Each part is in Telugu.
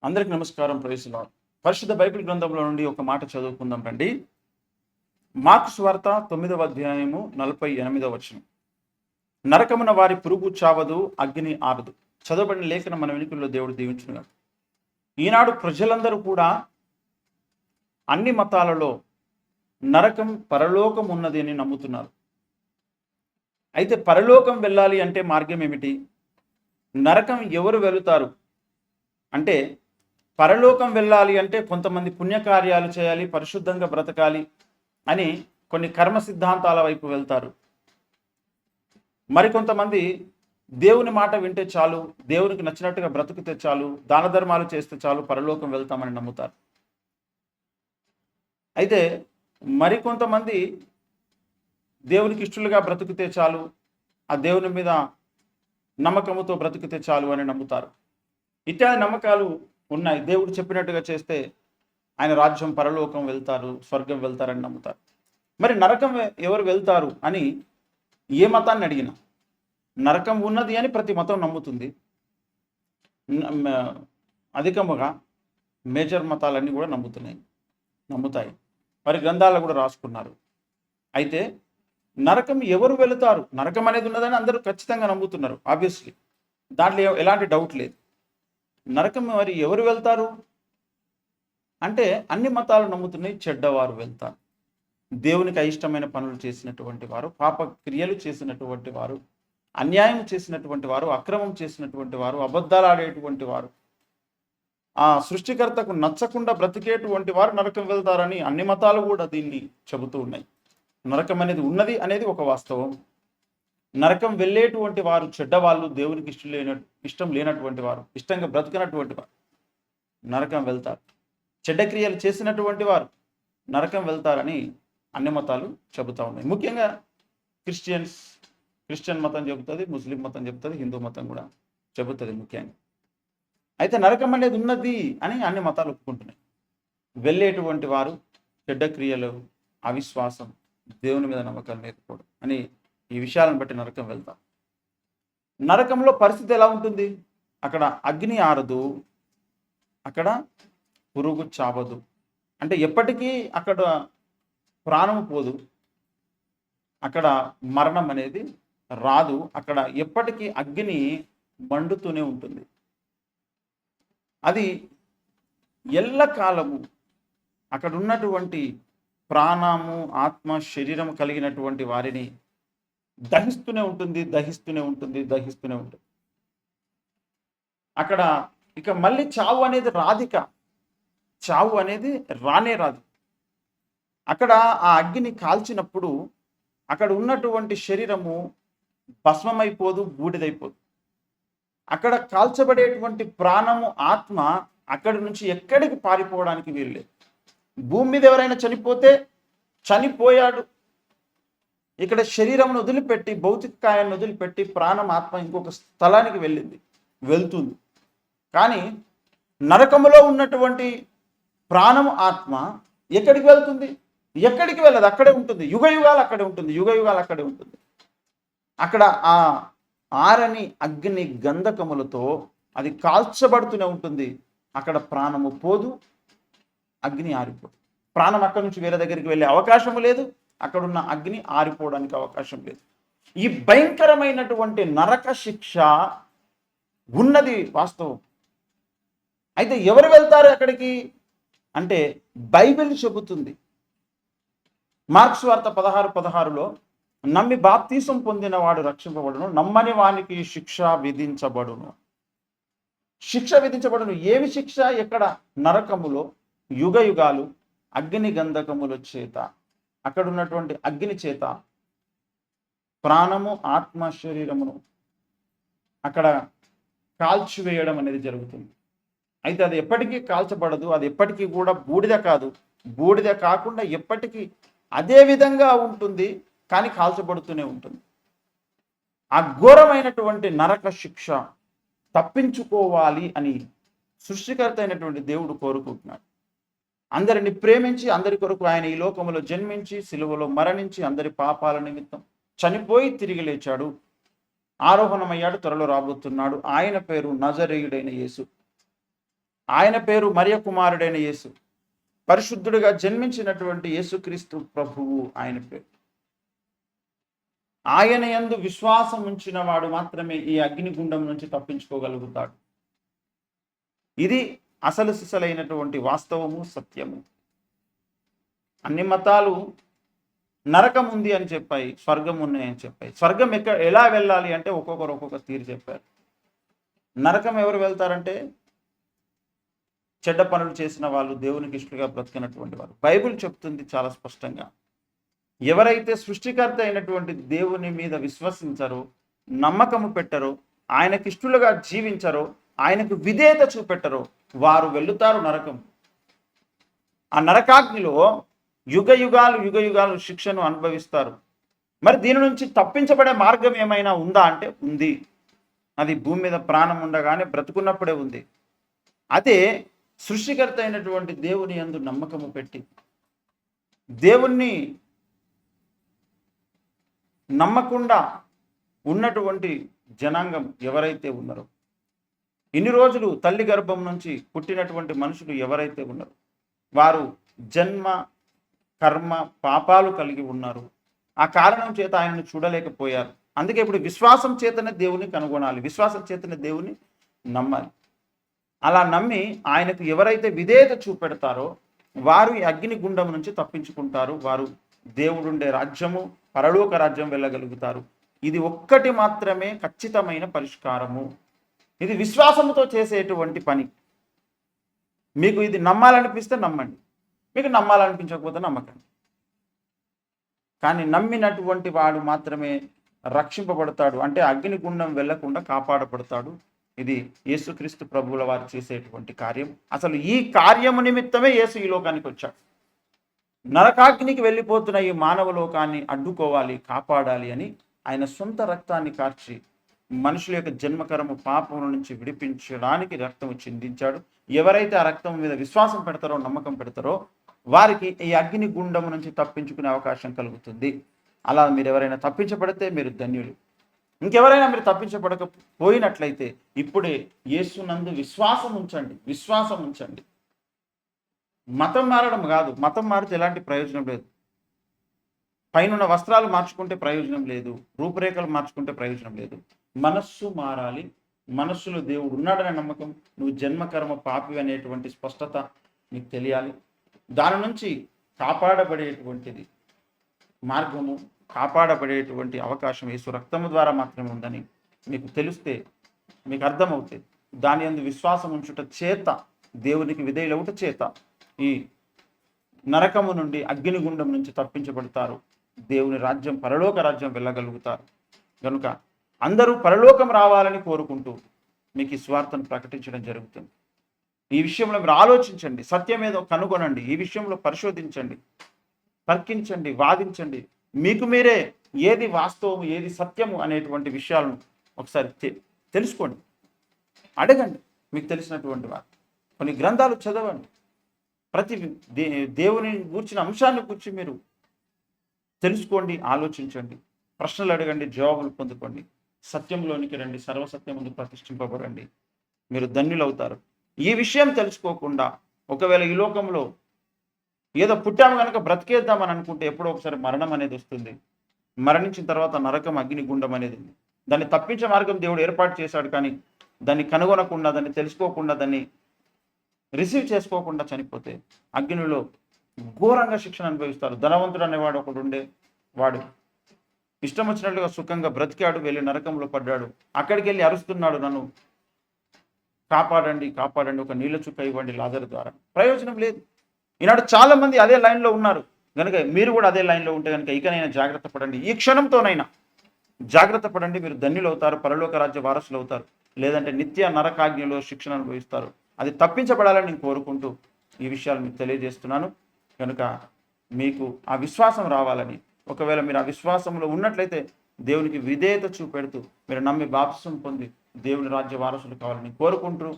అందరికి నమస్కారం. Praise lord. పరిశుద్ధ బైబిల్ గ్రంథంలో నుండి ఒక మాట చదువుకుందాం రండి. మార్కు సువార్త 9వ అధ్యాయము 48వ వచనం. నరకమున వారి పురుగు చావదు, అగ్ని ఆరదు. చదవబడిన లేఖనం మన వెనుకల్లో దేవుడు దీవించునుగా. ఈనాడు ప్రజలందరూ కూడా అన్ని మతాలలో నరకం, పరలోకం ఉన్నది అని నమ్ముతున్నారు. అయితే పరలోకం వెళ్ళాలి అంటే మార్గం ఏమిటి? నరకం ఎవరు వెళుతారు అంటే, పరలోకం వెళ్ళాలి అంటే కొంతమంది పుణ్యకార్యాలు చేయాలి, పరిశుద్ధంగా బ్రతకాలి అని కొన్ని కర్మ సిద్ధాంతాల వైపు వెళ్తారు. మరికొంతమంది దేవుని మాట వింటే చాలు, దేవునికి నచ్చినట్టుగా బ్రతుకుతే చాలు, దాన ధర్మాలు చేస్తే చాలు, పరలోకం వెళ్తామని నమ్ముతారు. అయితే మరికొంతమంది దేవునికి ఇష్టలుగా బ్రతుకుతే చాలు, ఆ దేవుని మీద నమ్మకముతో బ్రతుకుతే చాలు అని నమ్ముతారు. ఇత్యాది నమ్మకాలు ఉన్నాయి. దేవుడు చెప్పినట్టుగా చేస్తే ఆయన రాజ్యం, పరలోకం వెళ్తారు, స్వర్గం వెళ్తారని నమ్ముతారు. మరి నరకం ఎవరు వెళ్తారు అని ఏ మతాన్ని అడిగినా నరకం ఉన్నది అని ప్రతి మతం నమ్ముతుంది. అధికముగా మేజర్ మతాలన్నీ కూడా నమ్ముతాయి. వారి గ్రంథాల్లో కూడా రాసుకున్నారు. అయితే నరకం ఎవరు వెళుతారు, నరకం అనేది ఉన్నదని అందరూ ఖచ్చితంగా నమ్ముతున్నారు. ఆబ్వియస్లీ దాంట్లో ఎలాంటి డౌట్ లేదు. నరకం మరి ఎవరు వెళ్తారు అంటే, అన్ని మతాలు నమ్ముతున్నాయి చెడ్డవారు వెళ్తారు. దేవునికి అయిష్టమైన పనులు చేసినటువంటి వారు, పాప క్రియలు చేసినటువంటి వారు, అన్యాయం చేసినటువంటి వారు, అక్రమం చేసినటువంటి వారు, అబద్ధాలు ఆడేటువంటి వారు, ఆ సృష్టికర్తకు నచ్చకుండా బ్రతికేటువంటి వారు నరకం వెళ్తారని అన్ని మతాలు కూడా దీన్ని చెబుతూ ఉన్నాయి. నరకం అనేది ఉన్నది అనేది ఒక వాస్తవం. నరకం వెళ్ళేటువంటి వారు చెడ్డవాళ్ళు, దేవునికి ఇష్టం లేనటువంటి వారు, ఇష్టంగా బ్రతకనటువంటి వారు నరకం వెళ్తారు. చెడ్డ క్రియలు చేసినటువంటి వారు నరకం వెళ్తారని అన్ని మతాలు చెబుతూ ఉన్నాయి. ముఖ్యంగా క్రిస్టియన్ మతం చెబుతుంది, ముస్లిం మతం చెబుతుంది, హిందూ మతం కూడా చెబుతుంది ముఖ్యంగా. అయితే నరకం అనేది ఉన్నది అని అన్ని మతాలు ఒప్పుకుంటున్నాయి. వెళ్ళేటువంటి వారు చెడ్డ క్రియలు, అవిశ్వాసం, దేవుని మీద నమ్మకం లేకపోవడం అని ఈ విషయాలను బట్టి నరకం వెళ్తాం. నరకంలో పరిస్థితి ఎలా ఉంటుంది? అక్కడ అగ్ని ఆరదు, అక్కడ పురుగు చావదు. అంటే ఎప్పటికీ అక్కడ ప్రాణం పోదు, అక్కడ మరణం అనేది రాదు. అక్కడ ఎప్పటికీ అగ్ని మండుతూనే ఉంటుంది. అది ఎల్లకాలము అక్కడ ఉన్నటువంటి ప్రాణము, ఆత్మ, శరీరం కలిగినటువంటి వారిని దహిస్తూనే ఉంటుంది. అక్కడ ఇక మళ్ళీ చావు అనేది రాదిక, చావు అనేది రానే రాదు. అక్కడ ఆ అగ్ని కాల్చినప్పుడు అక్కడ ఉన్నటువంటి శరీరము భస్మమైపోదు, బూడిదైపోదు. అక్కడ కాల్చబడేటువంటి ప్రాణము, ఆత్మ అక్కడి నుంచి ఎక్కడికి పారిపోవడానికి వీల్లేదు. భూమి మీద ఎవరైనా చనిపోతే చనిపోయాడు, ఇక్కడ శరీరంను వదిలిపెట్టి, భౌతిక కాయాన్ని వదిలిపెట్టి ప్రాణం, ఆత్మ ఇంకొక స్థలానికి వెళ్తుంది. కానీ నరకములో ఉన్నటువంటి ప్రాణము, ఆత్మ ఎక్కడికి వెళ్తుంది? ఎక్కడికి వెళ్ళదు, అక్కడే ఉంటుంది. యుగయుగాలు అక్కడే ఉంటుంది. అక్కడ ఆ ఆరని అగ్ని గంధకములతో అది కాల్చబడుతూనే ఉంటుంది. అక్కడ ప్రాణము పోదు, అగ్ని ఆరిపోదు. ప్రాణం అక్కడి నుంచి వేరే దగ్గరికి వెళ్ళే అవకాశం లేదు, అక్కడున్న అగ్ని ఆరిపోవడానికి అవకాశం లేదు. ఈ భయంకరమైనటువంటి నరక శిక్ష ఉన్నది వాస్తవం. అయితే ఎవరు వెళ్తారు అక్కడికి అంటే, బైబిల్ చెబుతుంది. మార్కు సువార్త 16:16లో నమ్మి బాప్తీసం పొందిన వాడు రక్షింపబడును, నమ్మని వానికి శిక్ష విధించబడును. ఏమి శిక్ష? ఎక్కడ? నరకములో యుగయుగాలు అగ్ని గంధకముల చేత, అక్కడ ఉన్నటువంటి అగ్ని చేత ప్రాణము, ఆత్మ, శరీరమును అక్కడ కాల్చివేయడం అనేది జరుగుతుంది. అయితే అది ఎప్పటికీ కాల్చబడదు, అది ఎప్పటికీ కూడా బూడిద కాదు. బూడిద కాకుండా ఎప్పటికీ అదే విధంగా ఉంటుంది, కానీ కాల్చబడుతూనే ఉంటుంది. ఆ ఘోరమైనటువంటి నరక శిక్ష తప్పించుకోవాలి అని సృష్టికర్త అయినటువంటి దేవుడు కోరుకుంటున్నాడు. అందరిని ప్రేమించి, అందరి కొరకు ఆయన ఈ లోకములో జన్మించి, సిలువలో మరణించి, అందరి పాపాల నిమిత్తం చనిపోయి తిరిగి లేచాడు, ఆరోహణమయ్యాడు, త్వరలో రాబోతున్నాడు. ఆయన పేరు నజరేయుడైన యేసు. ఆయన పేరు మరియ కుమారుడైన యేసు. పరిశుద్ధుడిగా జన్మించినటువంటి యేసుక్రీస్తు ప్రభువు ఆయన పేరు. ఆయన యందు విశ్వాసం ఉంచిన వాడు మాత్రమే ఈ అగ్నిగుండం నుంచి తప్పించుకోగలుగుతాడు. ఇది అసలు సిసలైనటువంటి వాస్తవము, సత్యము. అన్ని మతాలు నరకం ఉంది అని చెప్పాయి, స్వర్గం ఉన్నాయని చెప్పాయి. స్వర్గం ఎలా వెళ్ళాలి అంటే ఒక్కొక్కరు ఒక్కొక్క తీరు చెప్పారు. నరకం ఎవరు వెళ్తారంటే చెడ్డ పనులు చేసిన వాళ్ళు, దేవునికి ఇష్టలుగా బ్రతికినటువంటి వారు. బైబిల్ చెప్తుంది చాలా స్పష్టంగా, ఎవరైతే సృష్టికర్త అయినటువంటి దేవుని మీద విశ్వసించరో, నమ్మకము పెట్టరో, ఆయనకి ఇష్టలుగా జీవించరో, ఆయనకు విధేయత చూపెట్టరో వారు వెళుతారు నరకం. ఆ నరకాగ్నిలో యుగ యుగాలు శిక్షను అనుభవిస్తారు. మరి దీని నుంచి తప్పించబడే మార్గం ఏమైనా ఉందా అంటే ఉంది. అది భూమి మీద ప్రాణం ఉండగానే బ్రతుకున్నప్పుడే ఉంది. అదే సృష్టికర్త అయినటువంటి దేవుని యందు నమ్మకము పెట్టి, దేవుణ్ణి నమ్మకుండా ఉన్నటువంటి జనాంగం ఎవరైతే ఉన్నారో, ఇన్ని రోజులు తల్లి గర్భం నుంచి పుట్టినటువంటి మనుషులు ఎవరైతే ఉన్నారో, వారు జన్మ కర్మ పాపాలు కలిగి ఉన్నారు. ఆ కారణం చేత ఆయనను చూడలేకపోయారు. అందుకే ఇప్పుడు విశ్వాసం చేతనే దేవుని కనుగొనాలి, విశ్వాసం చేతనే దేవుని నమ్మాలి. అలా నమ్మి ఆయనకు ఎవరైతే విధేయత చూపెడతారో వారు ఈ అగ్ని గుండం నుంచి తప్పించుకుంటారు. వారు దేవుడుండే రాజ్యము, పరలోక రాజ్యం వెళ్ళగలుగుతారు. ఇది ఒక్కటి మాత్రమే ఖచ్చితమైన పరిష్కారము. ఇది విశ్వాసంతో చేసేటువంటి పని. మీకు ఇది నమ్మాలనిపిస్తే నమ్మండి, మీకు నమ్మాలనిపించకపోతే నమ్మకండి. కానీ నమ్మినటువంటి వాడు మాత్రమే రక్షింపబడతాడు, అంటే అగ్నిగుండం వెళ్లకుండా కాపాడబడతాడు. ఇది యేసుక్రీస్తు ప్రభువుల వారు చేసేటువంటి కార్యం. అసలు ఈ కార్యము నిమిత్తమే యేసు ఈ లోకానికి వచ్చాడు. నరకాగ్నికి వెళ్ళిపోతున్న ఈ మానవ లోకాన్ని అడ్డుకోవాలి, కాపాడాలి అని ఆయన సొంత రక్తాన్ని కార్చి మనుషుల యొక్క జన్మకరము పాపం నుంచి విడిపించడానికి రక్తం చిందించాడు. ఎవరైతే ఆ రక్తం మీద విశ్వాసం పెడతారో, నమ్మకం పెడతారో వారికి ఈ అగ్ని గుండము నుంచి తప్పించుకునే అవకాశం కలుగుతుంది. అలా మీరు ఎవరైనా తప్పించబడితే మీరు ధన్యులు. ఇంకెవరైనా మీరు తప్పించబడకపోయినట్లయితే ఇప్పుడే యేసునందు విశ్వాసం ఉంచండి, విశ్వాసం ఉంచండి. మతం మారడం కాదు, మతం మారితే ఎలాంటి ప్రయోజనం లేదు. పైన వస్త్రాలు మార్చుకుంటే ప్రయోజనం లేదు, రూపురేఖలు మార్చుకుంటే ప్రయోజనం లేదు. మనస్సు మారాలి. మనస్సులో దేవుడు ఉన్నాడనే నమ్మకం, నువ్వు జన్మకర్మ పాపి అనేటువంటి స్పష్టత నీకు తెలియాలి. దాని నుంచి కాపాడబడేటువంటిది మార్గము, కాపాడబడేటువంటి అవకాశం యేసు రక్తము ద్వారా మాత్రమే ఉందని మీకు తెలిస్తే, మీకు అర్థమవుతుంది. దాని యందు విశ్వాసం ఉంచుట చేత, దేవునికి విధేయులవుట చేత ఈ నరకము నుండి, అగ్నిగుండం నుంచి తప్పించబడతారు. దేవుని రాజ్యం, పరలోక రాజ్యం వెళ్ళగలుగుతారు. కనుక అందరూ పరలోకం రావాలని కోరుకుంటూ మీకు ఈ స్వార్థను ప్రకటించడం జరుగుతుంది. ఈ విషయంలో మీరు ఆలోచించండి, సత్యం ఏదో కనుగొనండి, ఈ విషయంలో పరిశోధించండి, తర్కించండి, వాదించండి. మీకు మీరే ఏది వాస్తవము, ఏది సత్యము అనేటువంటి విషయాలను ఒకసారి తెలుసుకోండి, అడగండి. మీకు తెలిసినటువంటి వారు కొన్ని గ్రంథాలు చదవండి. ప్రతి దేవుని గూర్చిన అంశాన్ని గురించి మీరు తెలుసుకోండి, ఆలోచించండి, ప్రశ్నలు అడగండి, జవాబులు పొందుకోండి. సత్యంలోనికి రండి, సర్వసత్యం ముందు ప్రతిష్ఠింపబడండి. మీరు ధన్యులవుతారు. ఈ విషయం తెలుసుకోకుండా ఒకవేళ ఈ లోకంలో ఏదో పుట్టాము కనుక బ్రతికేద్దామని అనుకుంటే ఎప్పుడో ఒకసారి మరణం అనేది వస్తుంది. మరణించిన తర్వాత నరకం, అగ్నిగుండం అనేది ఉంది. దాన్ని తప్పించే మార్గం దేవుడు ఏర్పాటు చేశాడు. కానీ దాన్ని కనుగొనకుండా, దాన్ని తెలుసుకోకుండా, దాన్ని రిసీవ్ చేసుకోకుండా చనిపోతే అగ్నిలో ఘోరంగా శిక్షణ అనుభవిస్తారు. ధనవంతుడు అనేవాడు ఒకడు ఉండే, వాడు ఇష్టం వచ్చినట్లుగా సుఖంగా బ్రతికాడు, వెళ్ళి నరకంలో పడ్డాడు. అక్కడికి వెళ్ళి అరుస్తున్నాడు, నన్ను కాపాడండి, కాపాడండి, ఒక నీళ్ళ చుక్క ఇవ్వండి లాజరు ద్వారా. ప్రయోజనం లేదు. ఈనాడు చాలా మంది అదే లైన్లో ఉన్నారు. కనుక మీరు కూడా అదే లైన్లో ఉంటే కనుక ఇకనైనా జాగ్రత్త పడండి. ఈ క్షణంతోనైనా జాగ్రత్త పడండి. మీరు ధన్యులు అవుతారు, పరలోక రాజ్య వారసులు అవుతారు. లేదంటే నిత్య నరకాగ్నిలో శిక్షణ అనుభవిస్తారు. అది తప్పించబడాలని నేను కోరుకుంటూ ఈ విషయాలు మీకు తెలియజేస్తున్నాను. కనుక మీకు ఆ విశ్వాసం రావాలని, ఒకవేళ మీరు ఆ విశ్వాసంలో ఉన్నట్లయితే దేవునికి విధేయత చూపెడుతూ మీరు నమ్మి బాప్తిసం పొంది దేవుని రాజ్య వారసులు కావాలని కోరుకుంటూ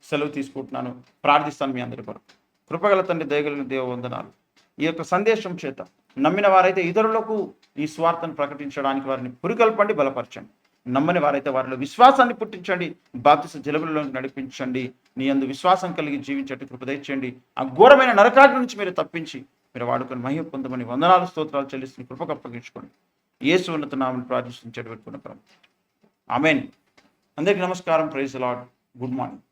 సెలవు తీసుకుంటున్నాను. ప్రార్థిస్తాను మీ అందరి కొరకు. కృపగల తండ్రి, దయగలిగిన దేవ వందనాలు. ఈ యొక్క సందేశం చేత నమ్మిన వారైతే ఇతరులకు ఈ స్వార్థను ప్రకటించడానికి వారిని పురికల్పండి, బలపరచండి. నమ్మని వారైతే వారిలో విశ్వాసాన్ని పుట్టించండి, బాప్తిస్మ జలములలోకి నడిపించండి. నీ యందు విశ్వాసం కలిగి జీవించట్టు కృప దయచేయండి. ఆ ఘోరమైన నరకాగ్ని నుంచి మీరు తప్పించి మీరు వాడుకొని మహిమ పొందమని వందనాలు స్తోత్రాలు చెల్లిస్తున్న కృపకు అప్పగించుకోండి. యేసు ఉన్నత నామమున ప్రార్థించి పెట్టుకున్న ఆమేన్. అందరికీ నమస్కారం. Praise the lord. Good morning.